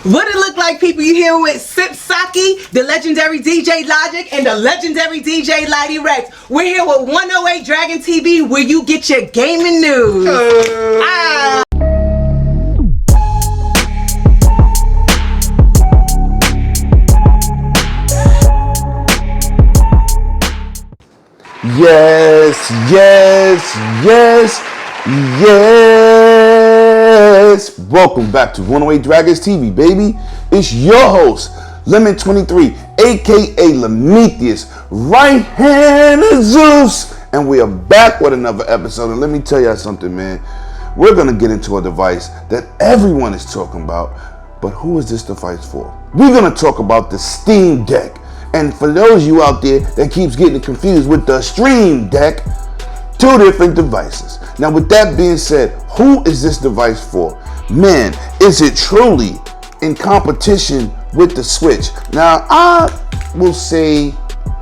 What it look like, people? You here with Sip Saki, the legendary DJ Logic, and the legendary DJ Lighty Rex. We're here with 108 Dragon TV, where you get your gaming news. Yes. Welcome back to 108 Dragons TV, baby. It's your host, Lemon23, aka Lemetheus, right hand of Zeus. And we are back with another episode. And let me tell you something, man. We're going to get into a device that everyone is talking about. But who is this device for? We're going to talk about the Steam Deck. And for those of you out there that keeps getting confused with the Stream Deck, two different devices. Now, with that being said, who is this device for? Man, is it truly in competition with the Switch? Now, I will say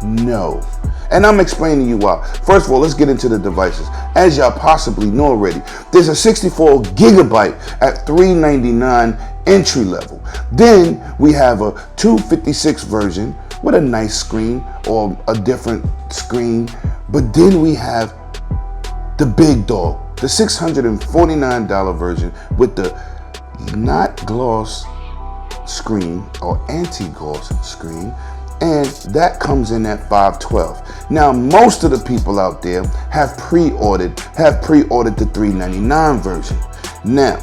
no. And I'm explaining to you why. First of all, let's get into the devices. As y'all possibly know already, there's a 64 gigabyte at $399 entry level. Then we have a 256 version with a nice screen or a different screen. But then we have the big dog, the $649 version with the not gloss screen or anti-gloss screen, and that comes in at $512. Now, most of the people out there have pre-ordered the $399 version. Now,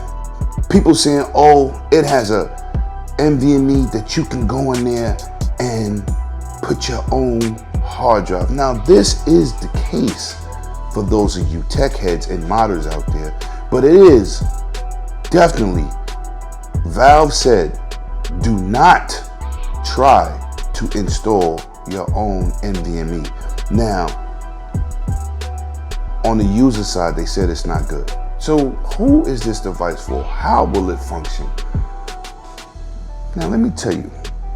people saying, oh, it has a NVMe that you can go in there and put your own hard drive. Now, this is the case for those of you tech heads and modders out there, but it is definitely, Valve said, do not try to install your own NVMe. Now, on the user side, they said it's not good. So who is this device for? How will it function? Now, let me tell you,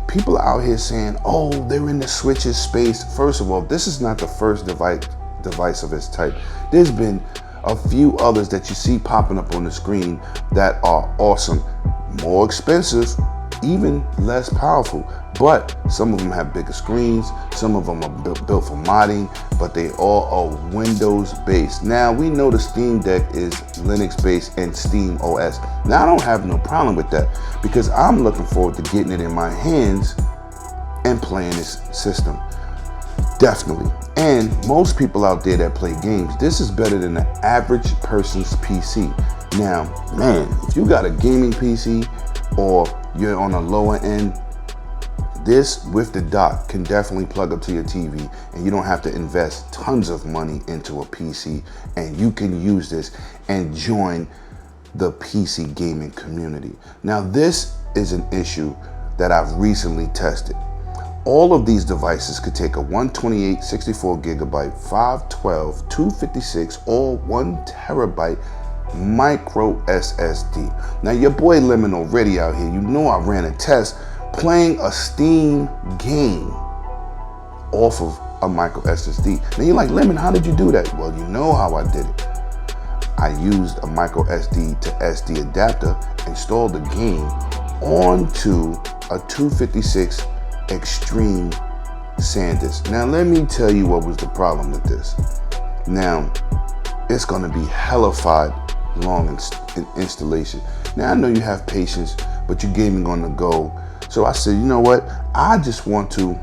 people are out here saying, oh, they're in the Switch's space. First of all, this is not the first device of its type. There's been a few others that you see popping up on the screen that are awesome, more expensive, even less powerful, but some of them have bigger screens, some of them are built for modding, but they all are Windows based. Now, we know the Steam Deck is Linux based and Steam OS. Now, I don't have no problem with that because I'm looking forward to getting it in my hands and playing this system. Definitely. And most people out there that play games, this is better than the average person's PC. Now, man, if you got a gaming PC or you're on a lower end, this with the dock can definitely plug up to your TV, and you don't have to invest tons of money into a PC, and you can use this and join the PC gaming community. Now, this is an issue that I've recently tested. All of these devices could take a 128, 64 gigabyte, 512, 256, or 1 terabyte micro SSD. Now, your boy Lemon already out here, you know I ran a test playing a Steam game off of a micro SSD. Now you're like, Lemon, how did you do that? Well, you know how I did it. I used a micro SD to SD adapter, installed the game onto a 256 Extreme SanDisk. Now, let me tell you what was the problem with this. Now, it's gonna be hellified long in installation. Now, I know you have patience, but you're gaming on the go. So I said, you know what? I just want to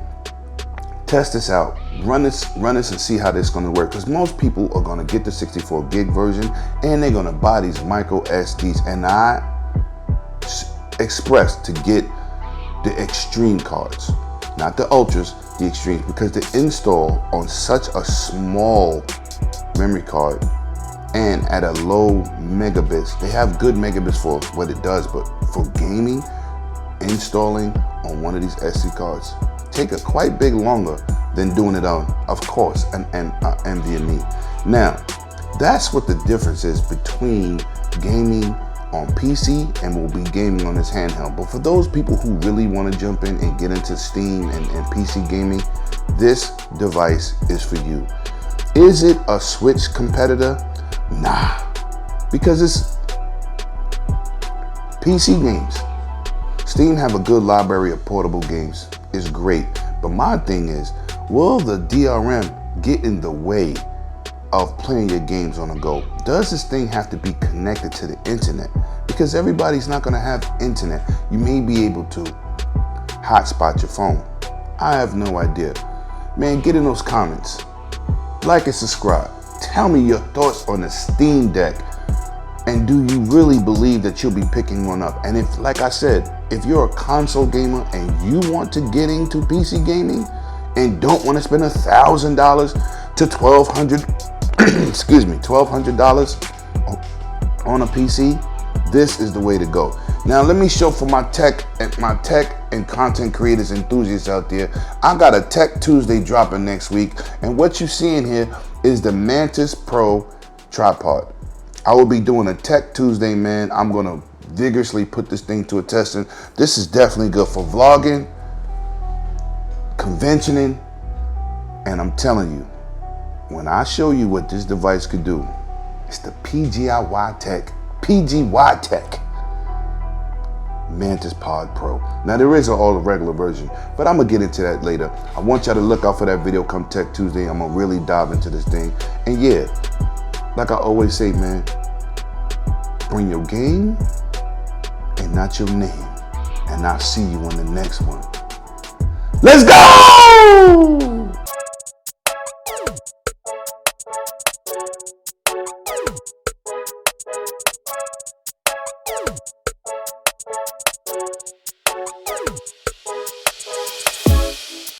test this out, run this and see how this is gonna work. Because most people are gonna get the 64 gig version and they're gonna buy these micro SDs. And I expressed to get the Extreme cards, not the Ultras, the Extremes, because the install on such a small memory card and at a low megabits, they have good megabits for what it does, but for gaming, installing on one of these SD cards take a quite big longer than doing it on, of course, an NVMe. Now, that's what the difference is between gaming on PC and will be gaming on this handheld. But for those people who really want to jump in and get into Steam and PC gaming, this device is for you. Is it a Switch competitor? Nah, because it's PC games. Steam have a good library of portable games. It's great. But my thing is, will the DRM get in the way of playing your games on the go? Does this thing have to be connected to the internet? Because everybody's not gonna have internet. You may be able to hotspot your phone. I have no idea. Man, get in those comments. Like and subscribe. Tell me your thoughts on the Steam Deck. And do you really believe that you'll be picking one up? And if, like I said, if you're a console gamer and you want to get into PC gaming and don't want to spend $1,000 to $1,200, excuse me, $1,200 on a PC, this is the way to go. Now let me show for my tech and content creators enthusiasts out there. I got a Tech Tuesday dropping next week, and what you're seeing here is the Mantis Pro tripod. I will be doing a Tech Tuesday, man. I'm gonna vigorously put this thing to a testing. This is definitely good for vlogging, conventioning, and I'm telling you, when I show you what this device could do, it's the PGY Tech Mantis Pod Pro. Now there is all regular version, but I'm gonna get into that later. I want y'all to look out for that video come Tech Tuesday. I'm gonna really dive into this thing. And yeah, like I always say, man, bring your game and not your name. And I'll see you on the next one. Let's go!